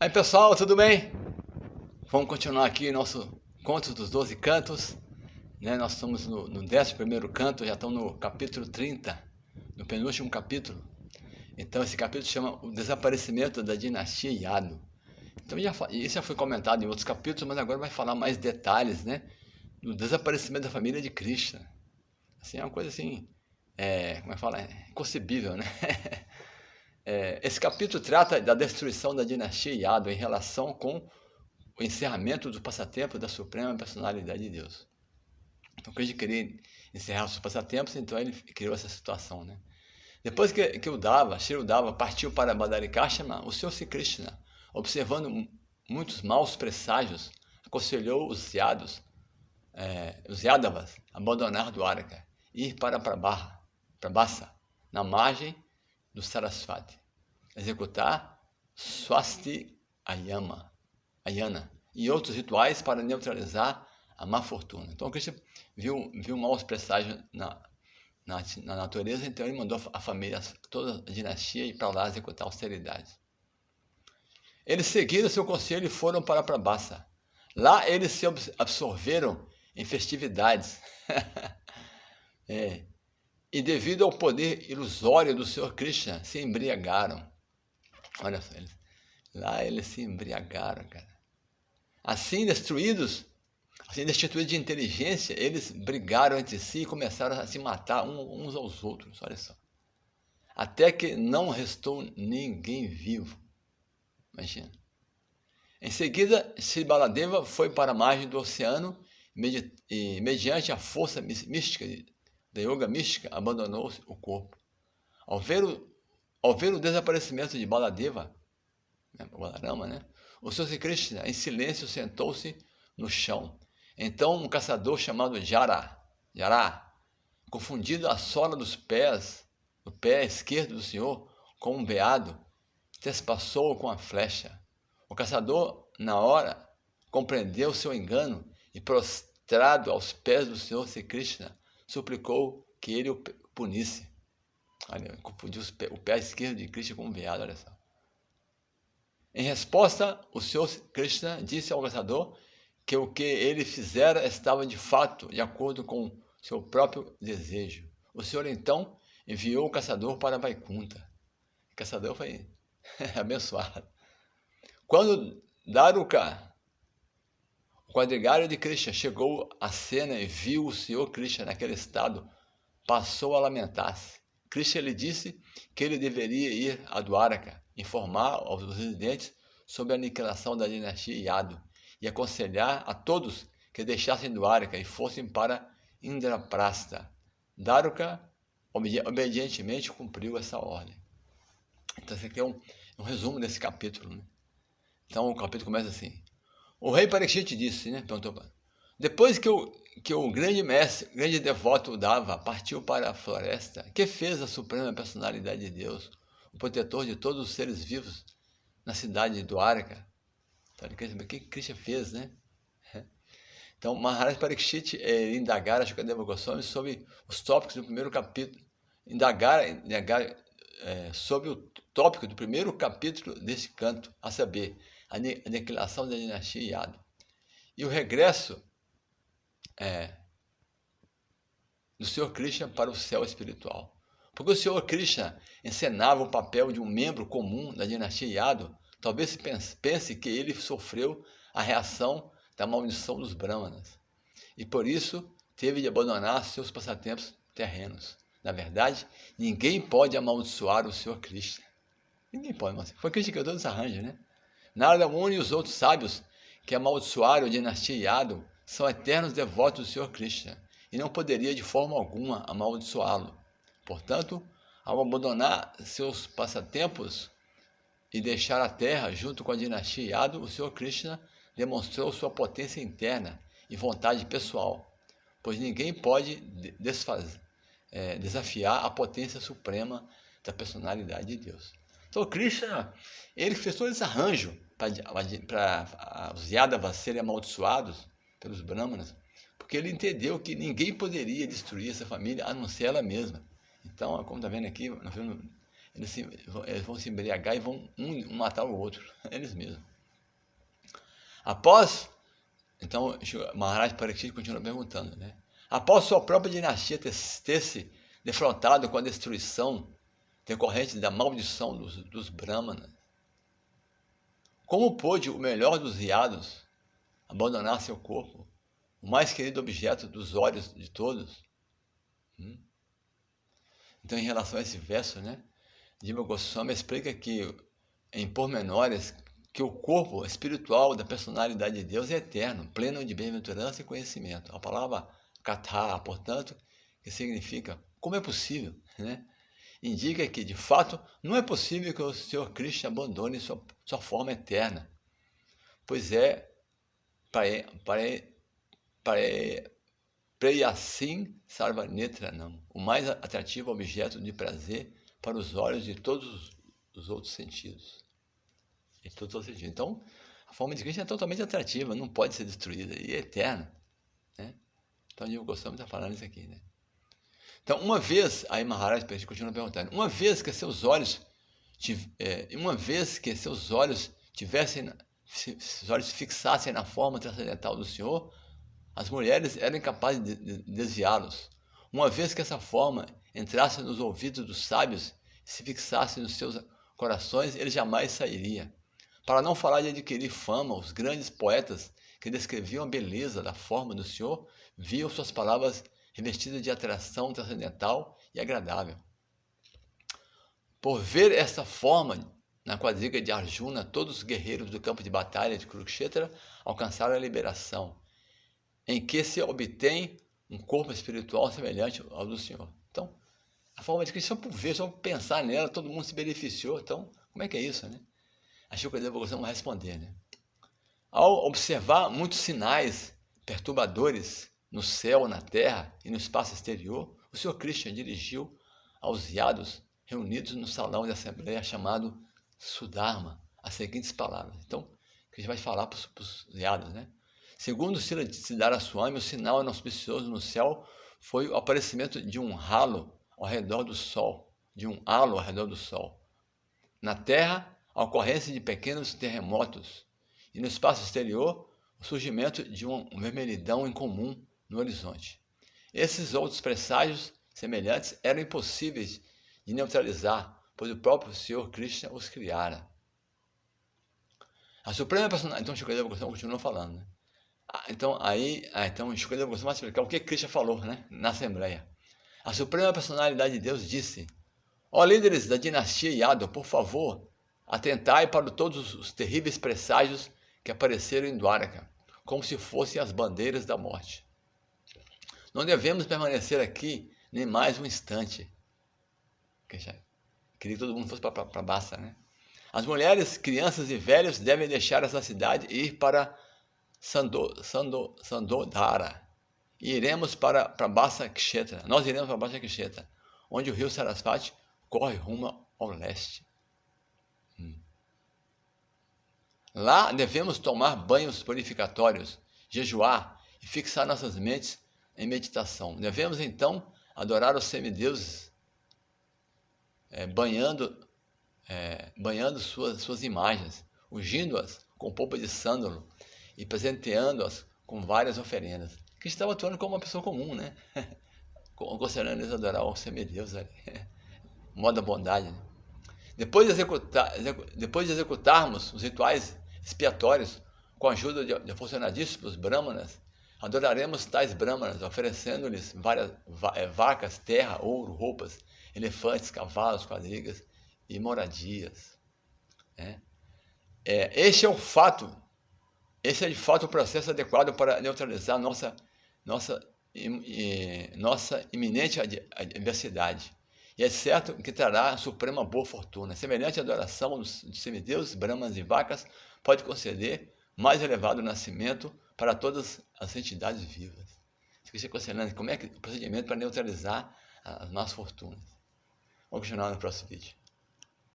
Aí pessoal, tudo bem? Vamos continuar aqui nosso Contos dos 12 Cantos, né? Nós estamos no 11º canto, já estamos no capítulo 30, no penúltimo capítulo. Então esse capítulo chama O Desaparecimento da Dinastia Yadu. Então isso já foi comentado em outros capítulos, mas agora vai falar mais detalhes, né? Do desaparecimento da família de Krishna. Assim, é uma coisa assim, como é que fala? É inconcebível, né? Esse capítulo trata da destruição da dinastia Yadu em relação com o encerramento do passatempo da Suprema Personalidade de Deus. Então, Krishna queria encerrar os passatempos, então ele criou essa situação, né? Depois que Shri Uddhava partiu para Badarikashama, o Senhor Sri Krishna, observando muitos maus presságios, aconselhou os Yadavas a abandonar Dwaraka e ir para Prabhasa, na margem do Sarasvati, executar Swasti Ayana e outros rituais para neutralizar a má fortuna. Então Krishna viu maus presságios na natureza, então ele mandou a família, toda a dinastia, ir para lá executar austeridades. Eles seguiram seu conselho e foram para Prabhasa. Lá eles se absorveram em festividades. E devido ao poder ilusório do Senhor Krishna, se embriagaram. Olha só, lá eles se embriagaram, cara. Assim destituídos de inteligência, eles brigaram entre si e começaram a se matar uns aos outros, olha só. Até que não restou ninguém vivo. Imagina. Em seguida, Sri Baladeva foi para a margem do oceano e, mediante a força mística da yoga mística, abandonou o corpo. Ao ver o desaparecimento de Baladeva, Balarama, né? O Senhor Sri Krishna, em silêncio, sentou-se no chão. Então, um caçador chamado Jara, confundido a sola do pé esquerdo do Senhor com um veado, trespassou-o com a flecha. O caçador, na hora, compreendeu seu engano e, prostrado aos pés do Senhor Sri Krishna, suplicou que ele o punisse. Olha, confundiu o pé esquerdo de Krishna com um veado, olha só. Em resposta, o Senhor Krishna disse ao caçador que o que ele fizera estava de fato de acordo com seu próprio desejo. O Senhor então enviou o caçador para Vaikunta. O caçador foi abençoado. Quando Daruka, o quadrigário de Krishna, chegou à cena e viu o Senhor Krishna naquele estado, passou a lamentar-se. Krishna lhe disse que ele deveria ir a Dwaraka, informar aos residentes sobre a aniquilação da dinastia Yadu e aconselhar a todos que deixassem Dwaraka e fossem para Indraprastha. Daruka obedientemente cumpriu essa ordem. Então esse aqui é um resumo desse capítulo, né? Então o capítulo começa assim. O rei Parikshit disse, né? Depois que o grande mestre, grande devoto Uddhava partiu para a floresta, que fez a Suprema Personalidade de Deus, o protetor de todos os seres vivos, na cidade de Dwaraka? Então ele quer saber o que Krishna fez, né? Então Maharaj Parikshit indagara a Shukadeva Goswami sobre os tópicos do primeiro capítulo, indagar sobre o tópico do primeiro capítulo desse canto, a saber, a aniquilação da dinastia Yadu e o regresso do Senhor Krishna para o céu espiritual. Porque o Senhor Krishna encenava o papel de um membro comum da dinastia Yadu, talvez se pense que ele sofreu a reação da maldição dos Brahmanas e por isso teve de abandonar seus passatempos terrenos. Na verdade, ninguém pode amaldiçoar o Senhor Krishna. Ninguém pode, mas foi Krishna que deu todos os arranjos, né? Narada Muni e os outros sábios que amaldiçoaram a dinastia Yadu são eternos devotos do Senhor Krishna e não poderia de forma alguma amaldiçoá-lo. Portanto, ao abandonar seus passatempos e deixar a terra junto com a dinastia Yadu, o Senhor Krishna demonstrou sua potência interna e vontade pessoal, pois ninguém pode desafiar a potência suprema da personalidade de Deus. Então Krishna, ele fez todo esse arranjo para os Yadavas serem amaldiçoados pelos Brahmanas, porque ele entendeu que ninguém poderia destruir essa família a não ser ela mesma. Então, como está vendo aqui, eles vão se embriagar e vão um matar o outro, eles mesmos. Então, Maharaj Pariksit continua perguntando, né? Após sua própria dinastia ter se defrontado com a destruição decorrente da maldição dos Brahmanas, como pôde o melhor dos riados abandonar seu corpo, o mais querido objeto dos olhos de todos? Então, em relação a esse verso, né, Jiva Goswami explica que, em pormenores, que o corpo espiritual da personalidade de Deus é eterno, pleno de bem-aventurança e conhecimento. A palavra katha, portanto, que significa como é possível, né, indica que, de fato, não é possível que o Senhor Krishna abandone sua forma eterna, pois é Preyasin Sarvanetranam, o mais atrativo objeto de prazer para os olhos de todos os outros sentidos. Então, a forma de Krishna é totalmente atrativa, não pode ser destruída, e é eterna, né? Então, a gente gostamos de estar falando isso aqui, né? Então, uma vez, aí Maharaj continua perguntando, uma vez que seus olhos se fixassem na forma transcendental do Senhor, as mulheres eram incapazes de desviá-los. Uma vez que essa forma entrasse nos ouvidos dos sábios e se fixasse nos seus corações, ele jamais sairia. Para não falar de adquirir fama, os grandes poetas que descreviam a beleza da forma do Senhor viam suas palavras revestidas de atração transcendental e agradável. Por ver essa forma na quadriga de Arjuna, todos os guerreiros do campo de batalha de Kurukshetra alcançaram a liberação, em que se obtém um corpo espiritual semelhante ao do Senhor. Então, a forma de Krishna, só por ver, só por pensar nela, todo mundo se beneficiou. Então, como é que é isso, né? A Shukadeva Goswami vai responder, né? Ao observar muitos sinais perturbadores no céu, na terra e no espaço exterior, o Senhor Krishna dirigiu aos yados reunidos no salão de assembleia chamado Sudharma as seguintes palavras. Então, que a gente vai falar para os yados, né? Segundo Siddhara Swami, o sinal inauspicioso no céu foi o aparecimento de um halo ao redor do Sol, Na terra, a ocorrência de pequenos terremotos, e no espaço exterior, o surgimento de uma vermelhidão incomum no horizonte. Esses outros presságios semelhantes eram impossíveis de neutralizar, pois o próprio Senhor Krishna os criara. A suprema personalidade... Então, Shukadeva Goswami continua falando, né? Então Shukadeva Goswami vai explicar o que Krishna falou, né, na Assembleia. A suprema personalidade de Deus disse: ó líderes da dinastia Yadu, por favor, atentai para todos os terríveis presságios que apareceram em Dwaraka, como se fossem as bandeiras da morte. Não devemos permanecer aqui nem mais um instante. Queria que todo mundo fosse para Bassa, né? As mulheres, crianças e velhos devem deixar essa cidade e ir para Sandodhara. E iremos para Bassa Kshetra. Nós iremos para Bassa Kshetra, onde o rio Sarasvati corre rumo ao leste. Lá devemos tomar banhos purificatórios, jejuar e fixar nossas mentes em meditação. Devemos então adorar os semideuses, banhando suas imagens, ungindo-as com polpa de sândalo e presenteando-as com várias oferendas. Que estava atuando como uma pessoa comum, né? Gostaria de adorar o semideus ali. Modo da bondade, né? Depois de executarmos os rituais expiatórios com a ajuda de funcionadíssimos brahmanas, adoraremos tais brahmanas, oferecendo-lhes várias vacas, terra, ouro, roupas, elefantes, cavalos, quadrigas e moradias. Esse é de fato o processo adequado para neutralizar nossa iminente adversidade. E é certo que trará a suprema boa fortuna. Semelhante à adoração dos semideuses, brahmanas e vacas, pode conceder mais elevado nascimento para todas as entidades vivas. Fica considerando como é que o procedimento para neutralizar as más fortunas. Vamos continuar no próximo vídeo.